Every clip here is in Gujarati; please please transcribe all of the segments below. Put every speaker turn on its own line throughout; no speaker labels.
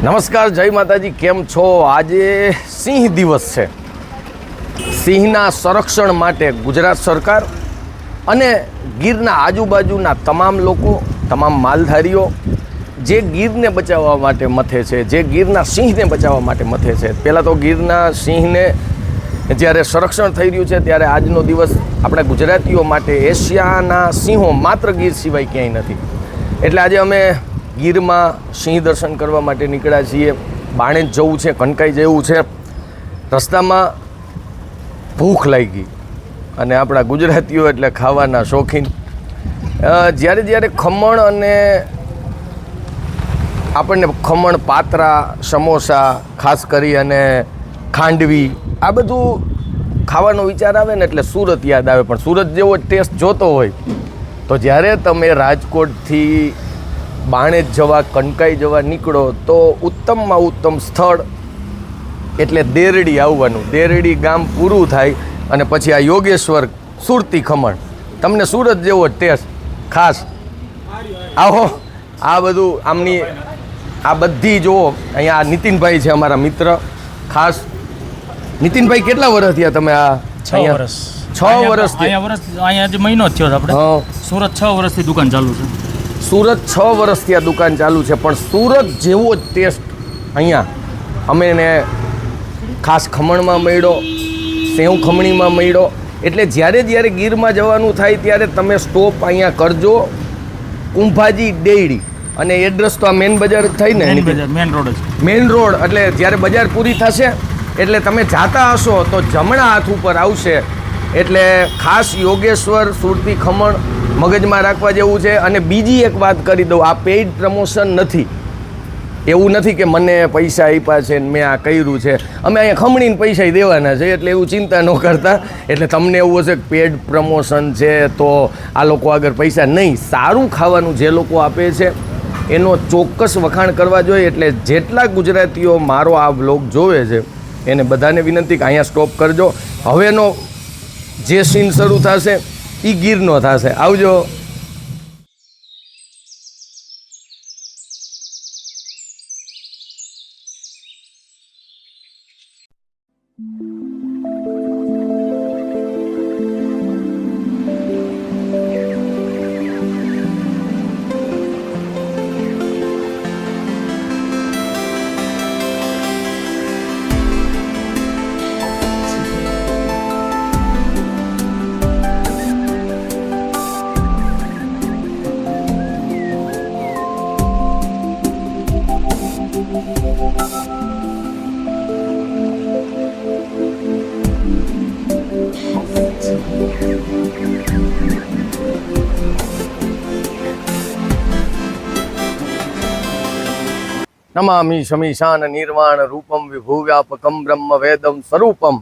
નમસ્કાર, જય માતાજી. કેમ છો? આજે સિંહ દિવસ છે. સિંહના સંરક્ષણ માટે ગુજરાત સરકાર અને ગીરના આજુબાજુના તમામ લોકો, તમામ માલધારીઓ જે ગીરને બચાવવા માટે મથે છે, જે ગીરના સિંહને બચાવવા માટે મથે છે. પહેલાં તો ગીરના સિંહને જ્યારે સંરક્ષણ થઈ રહ્યું છે ત્યારે આજનો દિવસ આપણા ગુજરાતીઓ માટે એશિયાના સિંહો માત્ર ગીર સિવાય ક્યાંય નથી. એટલે આજે અમે ગીરમાં સિંહ દર્શન કરવા માટે નીકળ્યા છીએ. બાણેજ જવું છે, કનકાઈ જવું છે. રસ્તામાં ભૂખ લાગી અને આપણા ગુજરાતીઓ એટલે ખાવાના શોખીન. જ્યારે ખમણ અને આપણને ખમણ, પાતરા, સમોસા, ખાસ કરી અને ખાંડવી, આ બધું ખાવાનો વિચાર આવે ને એટલે સુરત યાદ આવે. પણ સુરત જેવો ટેસ્ટ જોતો હોય તો જ્યારે તમે રાજકોટથી બાણેજ જવા, કનકાઈ જવા નીકળો તો ઉત્તમમાં ઉત્તમ સ્થળ એટલે દેરડી આવવાનું. દેરડી ગામ પૂરું થાય અને પછી આ યોગેશ્વર સુરતી ખમણ, તમને સુરત જેવો ટેસ્ટ. ખાસ આવો, આ બધું આમની આ બધી જુઓ. અહીંયા નીતિનભાઈ છે અમારા મિત્ર. ખાસ નીતિનભાઈ, કેટલા વર્ષ થયા તમે આ?
6 વર્ષ.
6 વર્ષ
અહીંયા જે મહિનો થયો આપણે સુરત 6 વર્ષથી દુકાન ચાલુ છે.
સુરત 6 વર્ષથી આ દુકાન ચાલુ છે, પણ સુરત જેવો જ ટેસ્ટ અહીંયા અમેને ખાસ ખમણમાં મળ્યો, સેવ ખમણીમાં મળ્યો. એટલે જ્યારે ગીરમાં જવાનું થાય ત્યારે તમે સ્ટોપ અહીંયા કરજો, કુંભાજી ડેરી. અને એડ્રેસ તો આ મેન બજાર જ થાય ને?
મેન રોડ જ.
Main road. એટલે જ્યારે બજાર પૂરી થશે એટલે તમે જાતા હશો તો જમણા હાથ ઉપર આવશે. એટલે ખાસ યોગેશ્વર સુરતી ખમણ મગજમાં રાખવા જેવું છે. અને બીજી એક વાત કરી દઉં, આ પેઇડ પ્રમોશન નથી. એવું નથી કે મને પૈસા આપ્યા છે ને મેં આ કર્યું છે. અમે અહીંયા ખમણીને પૈસા દેવાના છે, એટલે એવું ચિંતા ન કરતા. એટલે તમને એવું હશે કે પેડ પ્રમોશન છે તો આ લોકો આગળ પૈસા નહીં. સારું ખાવાનું જે લોકો આપે છે એનો ચોક્કસ વખાણ કરવા જોઈએ. એટલે જેટલા ગુજરાતીઓ મારો આ બ્લોગ જોવે છે એને બધાને વિનંતી કે અહીંયા સ્ટોપ કરજો. હવેનો જે સીન શરૂ થશે એ ગીરનો થશે. આવજો. નમામિ શમીશાન નિર્વાણ રૂપમ વિભુવ્યાપકમ બ્રહ્મ વેદમ સ્વરૂપમ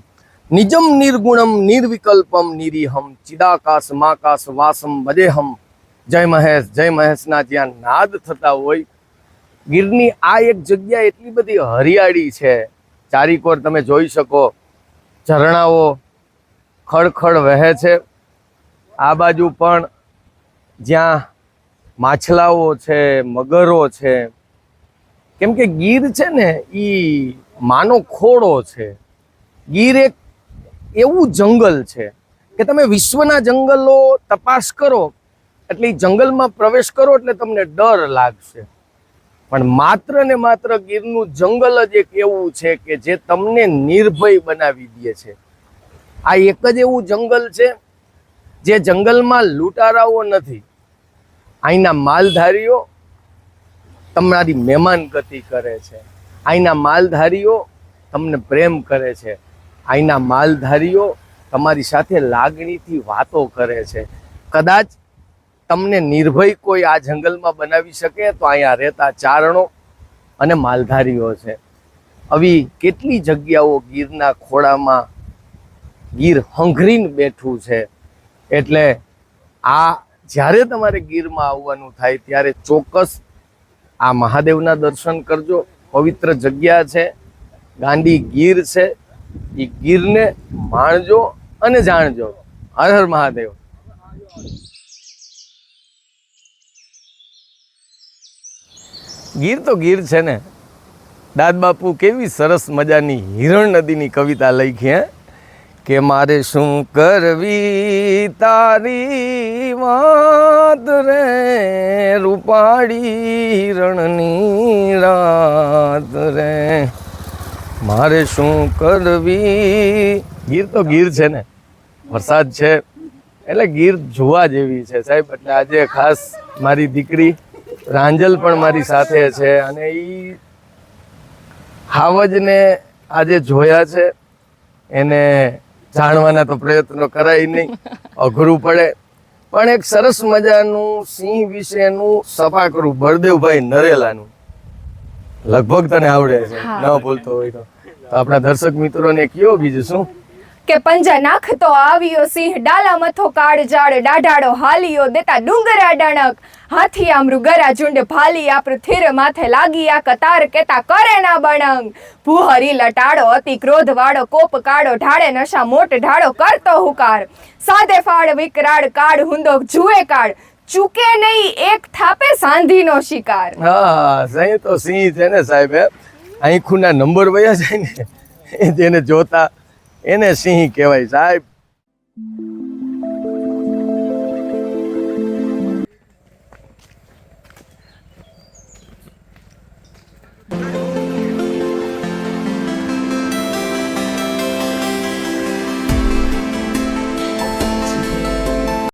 નિજમ નિર્ગુણમ નિર્વિકલ્પમ નિરીહમ ચિદાકાશ માકાશ વાસમ ભજેહમ. જય મહેશના જ્યાં નાદ થતા હોય. ગીરની આ એક જગ્યા એટલી બધી હરિયાળી છે, ચારીકોર તમે જોઈ શકો. ઝરણાઓ ખળખળ વહે છે. આ બાજુ પણ જ્યાં માછલાઓ છે, મગરો છે. કેમ કે ગીર છે ને એ માનો ખોડો છે. ગીર એક એવું જંગલ છે કે તમે વિશ્વના જંગલો તપાસ કરો એટલે એ જંગલમાં પ્રવેશ કરો એટલે તમને ડર લાગશે. પણ માત્ર ને માત્ર ગીરનું જંગલ જ એક એવું છે કે જે તમને નિર્ભય બનાવી દે છે. આ એક જ એવું જંગલ છે જે જંગલમાં લૂંટારાઓ નથી. અહીંના માલધારીઓ તમારી મહેમાન ગતિ કરે છે. અહીંના માલધારીઓ તમને પ્રેમ કરે છે. અહીંના માલધારીઓ તમારી સાથે લાગણીથી વાતો કરે છે. કદાચ તમને નિર્ભય કોઈ આ જંગલમાં બનાવી શકે તો અહીંયા રહેતા ચારણો અને માલધારીઓ છે. આવી કેટલી જગ્યાઓ ગીરના ખોળામાં ગીર હંઘરીને બેઠું છે. એટલે આ જ્યારે તમારે ગીરમાં આવવાનું થાય ત્યારે ચોક્કસ આ મહાદેવના દર્શન કરજો. પવિત્ર જગ્યા છે, ગાંડી ગીર છે. એ ગીરને માણજો અને જાણજો. હર હર મહાદેવ. ગીર તો ગીર છે ને. દાદ બાપુ કેવી સરસ મજાની હિરણ નદીની કવિતા લખી હે કે મારે શું કરવી તારી વાત રે રૂપાળી હિરણની રાત રે મારે શું કરવી. ગીર તો ગીર છે ને, વરસાદ છે એટલે ગીર જોવા જેવી છે સાહેબ. એટલે આજે ખાસ મારી દીકરી રાંજલ પણ મારી સાથે છે અને એ હાવજને આજે જોયા છે. એને જાણવાના તો પ્રયત્નો કરાય નહીં, અઘરું પડે. પણ એક સરસ મજાનું સિંહ વિશેનું સફાકરું બળદેવભાઈ નરેલાનું લગભગ તને આવડે છે, ન બોલતો હોય તો આપણા દર્શક મિત્રોને કયો બીજું શું
કે પંજા નાખતો આવ્યો સિંહ ડાલા મથો કાળ જાડ દાઢાડો હાલિયો દેતા ડુંગરા ડણક હાથી મૃગરા ઝુંડ ભાલી આ પૃથ્વીર માથે લાગી આ કતાર કેતા કરે ના બણંગ ભૂહરી લટાડો અતિ ક્રોધ વાળો કોપ કાળો ઢાળે નશા મોટ ઢાળો કરતો હુકાર સાદે ફાળ વિકરાળ કાળ હુંદો જુએ કાળ ચૂકે નહીં એક થાપે સાંધીનો શિકાર.
હા સહી તો સિંહ છે ને સાહેબ. આંખુના નંબર વયા જાય ને જેને જોતા એને સિંહ કહેવાય સાહેબ.